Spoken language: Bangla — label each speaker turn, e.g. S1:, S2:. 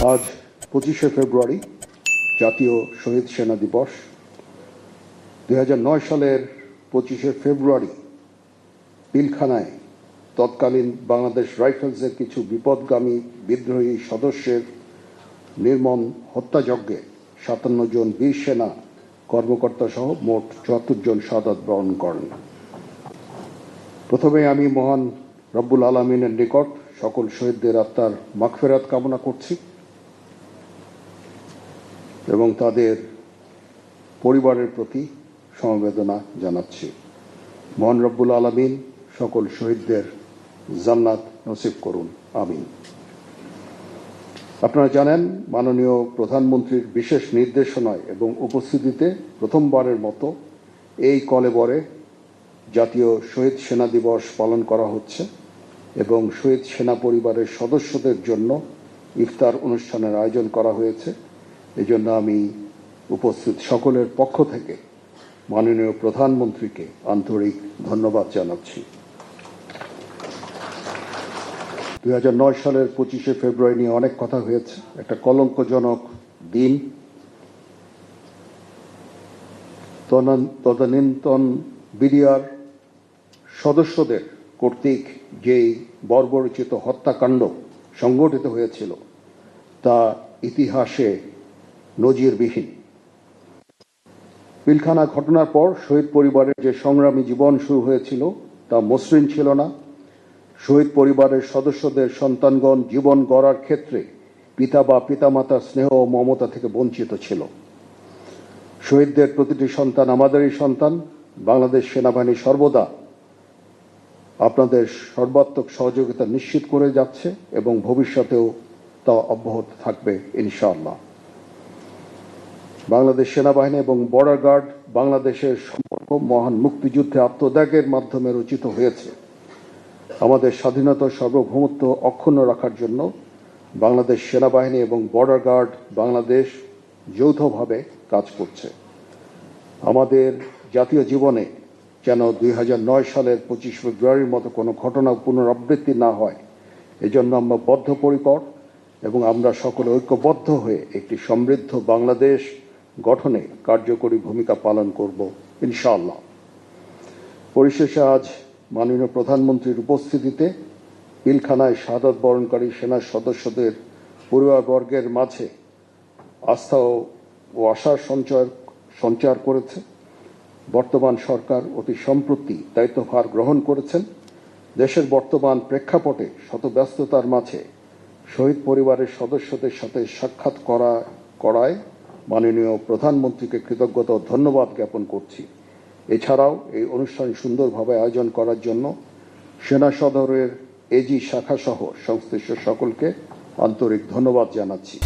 S1: আজ 25শে ফেব্রুয়ারি জাতীয় শহীদ সেনা দিবস। 2009 সালের 25শে ফেব্রুয়ারি পিলখানায় তৎকালীন বাংলাদেশ রাইফেলসের কিছু বিপদগামী বিদ্রোহী সদস্যের নির্মম হত্যাযজ্ঞে 57 জন বীর সেনা কর্মকর্তা সহ মোট 74 জন শাহাদাত বরণ করেন। প্রথমে আমি মহান রব্বুল আলামিনের নিকট সকল শহীদদের আত্মার মাগফিরাত কামনা করছি এবং তাদের পরিবারের প্রতি সমবেদনা জানাচ্ছি। মহান রব্বুল আলামিন সকল শহীদদের জান্নাত নসিব করুন, আমিন। আপনারা জানেন, মাননীয় প্রধানমন্ত্রীর বিশেষ নির্দেশনায় এবং উপস্থিতিতে প্রথমবারের মতো এই কলেবরে জাতীয় শহীদ সেনা দিবস পালন করা হচ্ছে এবং শহীদ সেনা পরিবারের সদস্যদের জন্য ইফতার অনুষ্ঠানের আয়োজন করা হয়েছে। এজন্য আমি উপস্থিত সকলের পক্ষ থেকে মাননীয় প্রধানমন্ত্রীকে আন্তরিক ধন্যবাদ জানাচ্ছি। 2009 সালের 25শে ফেব্রুয়ারি নিয়ে অনেক কথা হয়েছে। একটা কলঙ্কজনক দিন। তদানীন্তন বিডিআর সদস্যদের কর্তৃক যেই বর্বরচিত হত্যাকাণ্ড সংঘটিত হয়েছিল তা ইতিহাসে নজিরবিহীন। পিলখানা ঘটনার পর শহীদ পরিবারের যে সংগ্রামী জীবন শুরু হয়েছিল তা মসৃণ ছিল না। শহীদ পরিবারের সদস্যদের সন্তানগণ জীবন গড়ার ক্ষেত্রে পিতা বা পিতামাতার স্নেহ ও মমতা থেকে বঞ্চিত ছিল। শহীদদের প্রতিটি সন্তান আমাদেরই সন্তান। বাংলাদেশ সেনাবাহিনী সর্বদা আপনাদের সর্বাত্মক সহযোগিতা নিশ্চিত করে যাচ্ছে এবং ভবিষ্যতেও তা অব্যাহত থাকবে ইনশাআল্লাহ। বাংলাদেশ সেনাবাহিনী এবং বর্ডার গার্ড বাংলাদেশের সম্পর্ক মহান মুক্তিযুদ্ধে আত্মত্যাগের মাধ্যমে রচিত হয়েছে। আমাদের স্বাধীনতা সার্বভৌমত্ব অক্ষুণ্ণ রাখার জন্য বাংলাদেশ সেনাবাহিনী এবং বর্ডার গার্ড বাংলাদেশ যৌথভাবে কাজ করছে। আমাদের জাতীয় জীবনে যেন 2009 সালের 25 ফেব্রুয়ারির মতো কোনো ঘটনা পুনরাবৃত্তি না হয়, এজন্য আমরা বদ্ধপরিকর এবং আমরা সকলে ঐক্যবদ্ধ হয়ে একটি সমৃদ্ধ বাংলাদেশ গঠনে কার্যকরী ভূমিকা পালন করব ইনশাআল্লাহ। পরিশেষে আজ মাননীয় প্রধানমন্ত্রীর উপস্থিতিতে পিলখানায় শাহাদাত বরণকারী সেনা সদস্যদের পরিবারবর্গের মাঝে আস্থা ও আশার সঞ্চার করেছে। বর্তমান সরকার অতি সম্প্রতি দায়িত্বভার গ্রহণ করেছেন। দেশের বর্তমান প্রেক্ষাপটে শত ব্যস্ততার মাঝে শহীদ পরিবারের সদস্যদের সাথে সাক্ষাৎ করায় মাননীয় প্রধানমন্ত্রীকে কৃতজ্ঞতা ও ধন্যবাদ জ্ঞাপন করছি। এছাড়াও এই অনুষ্ঠান সুন্দরভাবে আয়োজন করার জন্য সেনা সদরের এজি শাখা সহ সংশ্লিষ্ট সকলকে আন্তরিক ধন্যবাদ জানাচ্ছি।